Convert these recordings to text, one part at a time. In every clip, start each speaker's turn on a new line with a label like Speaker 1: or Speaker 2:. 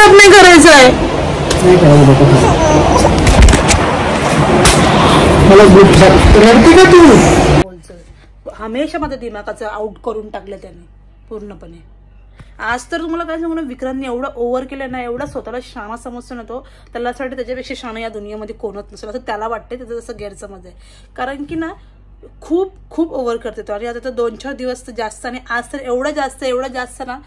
Speaker 1: अजिबात नाही करायचं आहे. हमेशा माझ्या दिमागाचं आउट करून टाकलं त्याने पूर्णपणे. आज तर तुम्हाला काय सांगू ना, विक्रांतने एवढं ओव्हर केलं ना, एवढा स्वतःला शाणा समजतो ना तो, त्याला असं वाटतं त्याच्यापेक्षा शाणा या दुनियामध्ये कोणच नसेल असं त्याला वाटते. त्याचं जसं गैरसमज आहे, कारण की ना खूप खूप ओव्हर करते तो. आणि आता तर 2-4 दिवस तर जास्त, आणि आज तर एवढं जास्त ना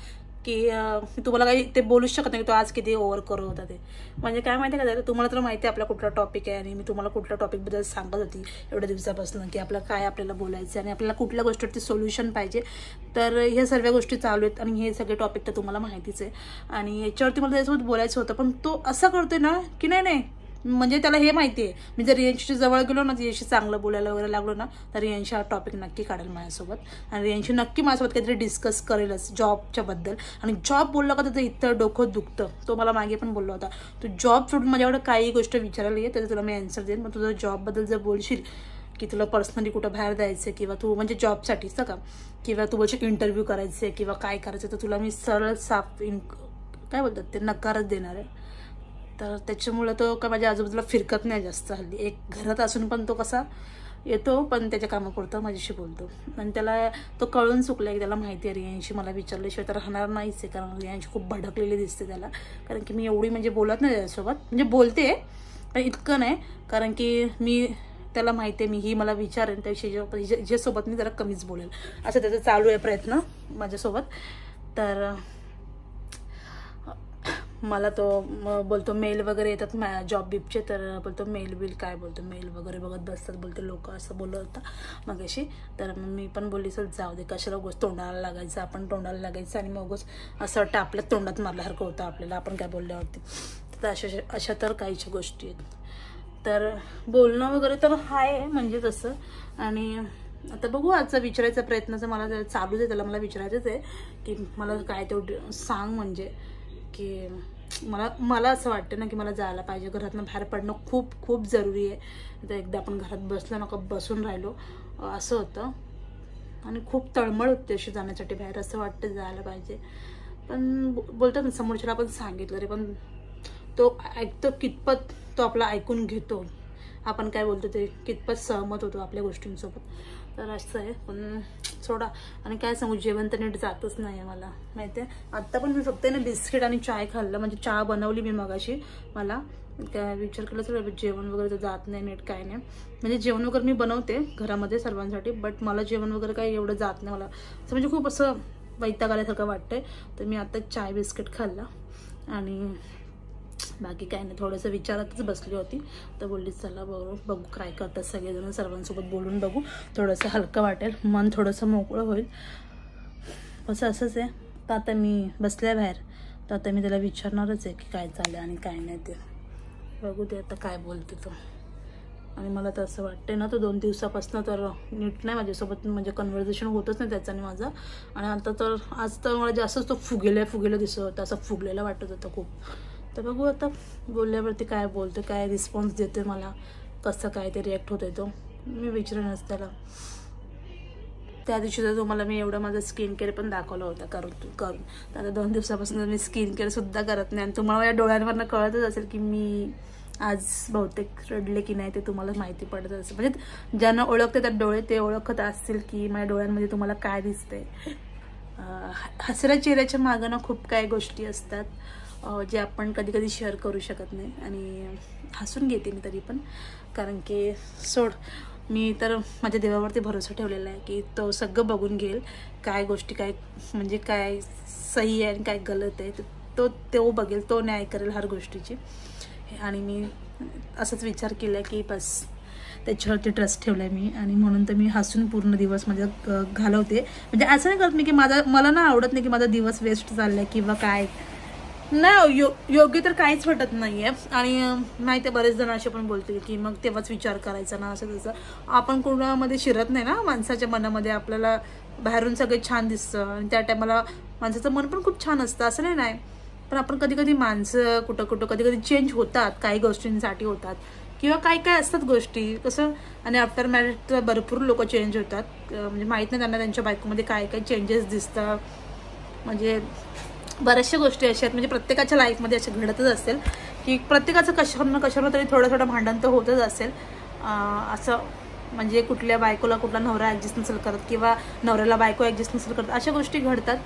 Speaker 1: की मी तुम्हाला काही ते बोलूच शकत नाही की तो आज किती ओव्हर करत होता ते. म्हणजे काय माहिती आहे का, तुम्हाला तर माहिती आहे आपला कुठला टॉपिक आहे, आणि मी तुम्हाला कुठल्या टॉपिकबद्दल सांगत होती एवढ्या दिवसापासून की आपल्याला बोलायचं आणि आपल्याला कुठल्या गोष्टीवरती सोल्युशन पाहिजे. तर ह्या सर्व गोष्टी चालू आहेत आणि हे सगळे टॉपिक तर तुम्हाला माहितीच आहे. आणि याच्यावरती मला त्याच्यासोबत बोलायचं होतं, पण तो असं करतोय ना की नाही म्हणजे त्याला हे माहिती आहे, मी जर रियांशी जवळ गेलो ना, रियांशी चांगलं बोलायला वगैरे लागलो ना, तर रियांशी हा टॉपिक नक्की काढेल माझ्यासोबत. आणि रियांशी नक्की माझ्यासोबत काहीतरी डिस्कस करेलच जॉबच्या बद्दल. आणि जॉब बोलला का त्याचं इथं डोकं दुखतं. तो मला मागे पण बोलला होता, तू जॉब सोडून माझ्याकडे काही गोष्ट विचारायला ये, त्याचं तुला मी आन्सर देईन. मग तुझं जॉबबद्दल जर बोलशील की तुला पर्सनली कुठं बाहेर जायचं, किंवा तू म्हणजे जॉबसाठीच का, किंवा तू बोलशील इंटरव्ह्यू करायचं आहे किंवा काय करायचं, तर तुला मी सरळ साफ काय बोलतात ते नकारच देणार आहे. तर त्याच्यामुळं तो काय माझ्या आजूबाजूला फिरकत नाही जास्त हल्ली. एक घरात असून पण तो कसा येतो, पण त्याच्या कामापुरतं माझ्याशी बोलतो. आणि त्याला तो कळून चुकला की त्याला माहिती आहे रियांशी मला विचारल्याशिवाय तर राहणार नाहीच आहे. कारण रियांशी खूप भडकलेली दिसते त्याला, कारण की मी एवढी म्हणजे बोलत नाही त्याच्यासोबत, म्हणजे बोलते पण इतकं नाही. कारण की मी त्याला माहिती आहे, मी ही मला विचारेन त्याविषयी ज्यासोबत मी जरा कमीच बोलेल, असं त्याचा चालू आहे प्रयत्न माझ्यासोबत. तर मला तो बोलतो मेल वगैरे येतात जॉब बिपचे, तर बोलतो मेल बिल काय बोलतो, मेल वगैरे बघत बसतात बोलते लोक, असं बोलत होता मगाशी. तर मी पण बोलली चल जाऊ दे, कशाला उगाच तोंडाला लागायचं, आपण तोंडाला लागायचं आणि मग असं वाटतं आपल्या तोंडात मारल्यासारखं होतं आपल्याला, आपण काय बोलल्यावरती. तर अशा तर काहीच गोष्टी आहेत. तर बोलणं वगैरे तर आहे म्हणजे तसं. आणि आता बघू, आजचा विचारायचा प्रयत्नाचं मला चालूच आहे, त्याला मला विचारायचंच आहे की मला काय तेवढं सांग, म्हणजे की मला असं वाटतं ना की मला जायला पाहिजे, घरातनं बाहेर पडणं खूप खूप जरुरी आहे. तर एकदा आपण घरात बसलो ना, का बसून राहिलो असं होतं, आणि खूप तळमळ होते अशी जाण्यासाठी बाहेर, असं वाटतं जायला पाहिजे. पण बोलतात ना समोरच्याला आपण सांगितलं रे, पण तो ऐकतो कितपत, तो आपला ऐकून घेतो, आपण काय बोलतो ते कितपत सहमत होतो आपल्या गोष्टींसोबत. तर असं आहे. पण सोडा, आणि काय सांगू, जेवण तर नीट जातच नाही आहे मला माहिती आहे. आत्ता पण मी फक्त ना बिस्किट आणि चाय खाल्लं, म्हणजे चहा बनवली मी मगाशी. मला काय विचार केला तर जेवण वगैरे तर जात नाही नीट, काय नाही. म्हणजे जेवण वगैरे मी बनवते घरामध्ये सर्वांसाठी, बट मला जेवण वगैरे काही एवढं जात नाही मला, असं म्हणजे खूप असं वैताग आल्यासारखं वाटतंय. तर मी आता चाय बिस्किट खाल्ला आणि बाकी काय नाही, थोडंसं विचारातच बसली होती. तर बोलली चला बघू काय करतात सगळेजण, सर्वांसोबत बोलून बघू, थोडंसं हलकं वाटेल, मन थोडंसं मोकळं होईल. असंच आहे. तर आता मी बसल्या बाहेर, तर आता मी त्याला विचारणारच आहे की काय चाललं आणि काय नाही ते. बघू ते आता काय बोलते तो. आणि मला तर असं वाटतं ना, तो 2 दिवसापासून तर नीट नाही माझ्यासोबत, म्हणजे कन्व्हर्सेशन होतच नाही त्याचं आणि माझं. आणि आता तर आज तर मला जास्तच तो फुगेला दिसत होता, असं फुगलेला वाटत होता खूप. तर बघू आता बोलल्यावरती काय बोलतो, काय रिस्पॉन्स देते मला, कसं काय ते रिॲक्ट होतं तो मी विचारेनच त्याला. त्या दिवशी तर तुम्हाला मी एवढं माझं स्किन केअर पण दाखवलं होतं करून. तर आता 2 दिवसापासून मी स्किन केअरसुद्धा करत नाही. आणि तुम्हाला माझ्या डोळ्यांवरनं कळतच असेल की मी आज बहुतेक रडले की नाही ते तुम्हाला माहिती पडत असेल. म्हणजे ज्यांना ओळखते त्यात डोळे ते ओळखत असतील की माझ्या डोळ्यांमध्ये तुम्हाला काय दिसतंय. हसऱ्या चेहऱ्याच्या मागं ना खूप काही गोष्टी असतात जे आपण कधी कधी शेअर करू शकत नाही. आणि हसून घेते मी तरी पण, कारण की सोड, मी तर माझ्या देवावरती भरोसा ठेवलेला आहे की तो सगळं बघून घेईल, काय गोष्टी काय म्हणजे काय सही आहे आणि काय गलत आहे तो बघेल, तो न्याय करेल हर गोष्टीची. आणि मी असंच विचार केला की बस त्याच्यावरती ट्रस्ट ठेवला आहे मी, आणि म्हणून तर मी हसून पूर्ण दिवस माझा घालवते. म्हणजे असं नाही करत मी की मला ना आवडत नाही की माझा दिवस वेस्ट चालला आहे किंवा काय नाही, योग्य तर काहीच वाटत नाही आहे. आणि माहिती आहे बरेच जण असे पण बोलतील की मग तेव्हाच विचार करायचा ना, असं तसं. आपण कोणामध्ये शिरत नाही ना माणसाच्या मनामध्ये, आपल्याला बाहेरून सगळे छान दिसतं आणि त्या टायमाला माणसाचं मन पण खूप छान असतं, असं नाही. पण आपण कधी माणसं कुठं कधी चेंज होतात, काही गोष्टींसाठी होतात किंवा काय असतात गोष्टी कसं. आणि आफ्टर मॅरेज तर भरपूर लोक चेंज होतात, म्हणजे माहीत नाही त्यांना त्यांच्या बायकोमध्ये काय चेंजेस दिसतात. म्हणजे बऱ्याचशा गोष्टी अशा आहेत म्हणजे प्रत्येकाच्या लाईफमध्ये अशा घडतच असेल की प्रत्येकाचं कशावर तरी थोडं भांडण तर होतच असेल. असं म्हणजे कुठल्या बायकोला कुठला नवरा ॲडजस्ट नसेल करत किंवा नवऱ्याला बायको ॲडजस्ट नसेल करत, अशा गोष्टी घडतात.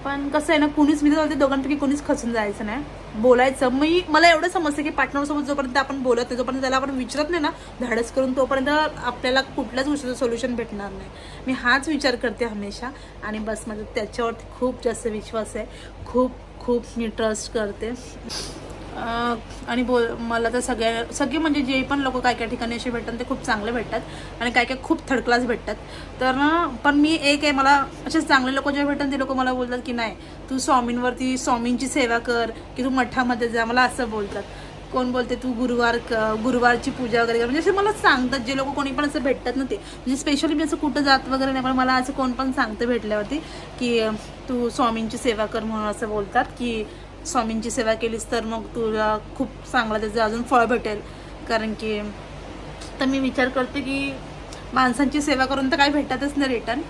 Speaker 1: पण कसं आहे ना, कुणीच मी तर बोलते दोघांपैकी कोणीच खचून जायचं नाही, बोलायचं. मला एवढं समजतं की पार्टनरसोबत जोपर्यंत आपण बोलत नाही, जोपर्यंत त्याला आपण विचारत नाही ना धाडस करून, तोपर्यंत आपल्याला कुठल्याच गोष्टीचं सोल्युशन भेटणार नाही. मी हाच विचार करते हमेशा. आणि बस माझा त्याच्यावरती खूप जास्त विश्वास आहे, खूप मी ट्रस्ट करते. आणि मला तर सगळे म्हणजे जे पण लोक काय ठिकाणी असे भेटतात ते खूप चांगले भेटतात आणि काय खूप थर्ड क्लास भेटतात. तर ना पण मी एक आहे, मला असेच चांगले लोक जे भेटतात ते लोक मला बोलतात की नाही तू स्वामींची सेवा कर, की तू मठामध्ये जा. मला असं बोलतात. कोण बोलते तू गुरुवारची पूजा वगैरे कर, म्हणजे असे मला सांगतात जे लोक कोणी पण असं भेटतात ना ते. म्हणजे स्पेशली मी असं कुठं जात वगैरे नाही, पण मला असं कोण पण सांगतं भेटल्यावरती की तू स्वामींची सेवा कर म्हणून असं बोलतात की स्वामींची सेवा केलीस तर मग तुला खूप चांगला त्याचं अजून फळ भेटेल. कारण की तर मी विचार करते की माणसांची सेवा करून तर काही भेटतच नाही रिटर्न.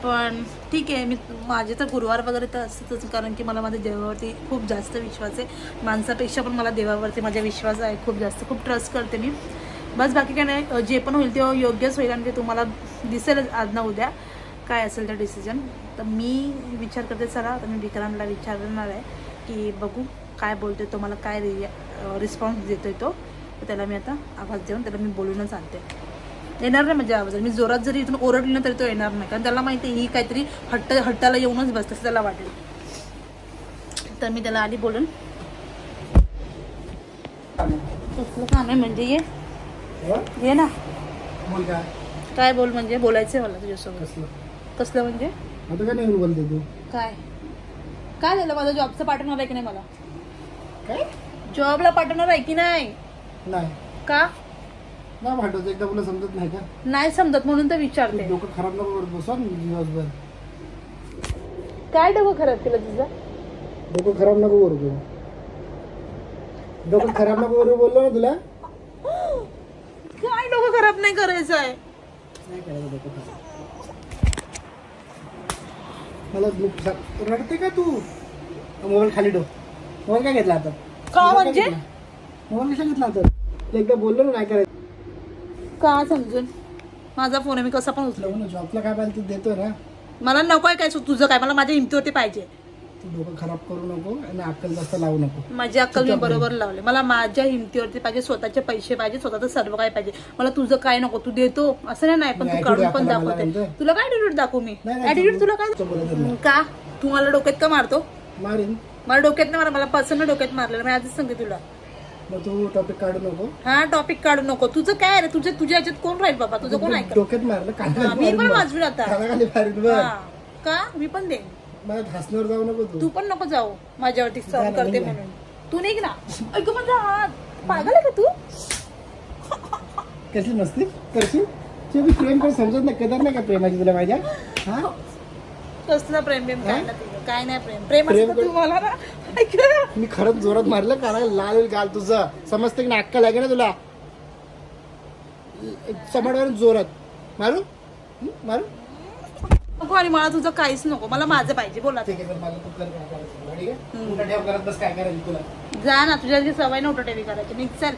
Speaker 1: पण ठीक आहे, माझे तर गुरुवार वगैरे तर असतंच, कारण की मला माझ्या देवावरती खूप जास्त विश्वास आहे. माणसापेक्षा पण मला देवावरती माझा विश्वास आहे खूप जास्त, खूप ट्रस्ट करते मी. बस बाकी काय नाही, जे पण होईल ते योग्यच होईल आणि ते तुम्हाला दिसेल आज ना उद्या काय असेल ते डिसिजन. तर मी विचार करते चला तर मी विक्रांतला विचारणार आहे की बघू काय बोलतोय तो, मला काय रिस्पॉन्स देतोय तो. तर त्याला मी आता आवाज देऊन त्याला मी बोलूनच आणते. येणार नाही म्हणजे आवाज, मी जोरात जरी इथून ओरडली ना तरी तो येणार नाही, कारण त्याला माहिती आहे ही काहीतरी हट्टाला येऊनच बसतं असं त्याला वाटेल. तर मी त्याला आधी बोलून कसलं काम आहे म्हणजे ये ना काय बोल म्हणजे बोलायचंय मला तुझ्यासोबत. कसलं म्हणजे काय झालं, माझा जॉबचं पाठवणार आहे की नाही, मला जॉबला पाठवणार आहे की नाही का
Speaker 2: नाही वाटत एकदा तुला समजत नाही का?
Speaker 1: नाही समजत म्हणून तर विचारते.
Speaker 2: डोकं खराब नको करत बसू दिवसभर.
Speaker 1: काय डोकं खराब केलं तुझं?
Speaker 2: डोकं खराब नको करू, डोकं खराब नको करू बोललो ना तुला.
Speaker 1: काय डोकं खराब नाही करायचं आहे,
Speaker 2: नाही करायचं डोकं खराब. मला रडते का तू? मोबाईल खाली ठेव. मोबाईल काय घेतला आता?
Speaker 1: का म्हणजे
Speaker 2: मोबाईल कसा घेतला आता? एकदा बोललो ना नाही करायचं.
Speaker 1: का समजून माझा फोन आहे, मी कसा पण उचलू.
Speaker 2: जॉबला काय पाहिजे तू देतोय ना.
Speaker 1: मला नकोय काय तुझं काय, मला माझ्या हिमतीवरती पाहिजे.
Speaker 2: तू डोकं खराब करू नको आणि अक्कल जास्त लावू नको.
Speaker 1: माझी अक्कल मी बरोबर लावले. मला माझ्या हिमतीवरती पाहिजे, स्वतःचे पैसे पाहिजे, स्वतःचं सर्व काय पाहिजे. मला तुझं काय नको, तू देतो असं नाही, पण तू काढून पण दाखवते. तुला काय ऍटिट्यूड दाखवू मी? ऍटिट्यूड तुला काय का? तू मला डोक्यात का मारतो?
Speaker 2: मारीन.
Speaker 1: मला डोक्यात नाही मारा, मला पर्सनल डोक्यात मारलेलं मी आधीच सांगते तुला.
Speaker 2: तू टॉपिक काढू नको.
Speaker 1: हा टॉपिक काढू नको. तुझं काय रे, तुझ्या याच्यात कोण राहील बाबा, तुझं कोण ऐकत?
Speaker 2: डोक्यात मारलं
Speaker 1: मी पण वाजवी आता का मी पण देईन.
Speaker 2: मला हसण्यावर जाऊ नको
Speaker 1: तू पण नको जाऊ माझ्यावरती सहन करते म्हणून. तू निघ ना. ऐक माझा हात, पागल आहे का तू?
Speaker 2: कशी मस्ती करशील? तू प्रेम कर समजत नाही, कदर नाही का प्रेमाची तुला माझ्या? हा
Speaker 1: कसलं प्रेम काय नाही प्रेम असतं तुम्हाला ना.
Speaker 2: मी खरंच जोरात मारलं का लाल गाल तुझं समजतं की नाक्का लागे ना तुला. चमाडावर जोरात मारू
Speaker 1: नको. आणि मला तुझं काहीच नको, मला माझं पाहिजे. बोला
Speaker 2: ठीक आहे, मला तू कर काय करायचं. काय करायचं तुला?
Speaker 1: जा ना, तुझ्या सवय नव्हतं टेवी करायची. निघ चल.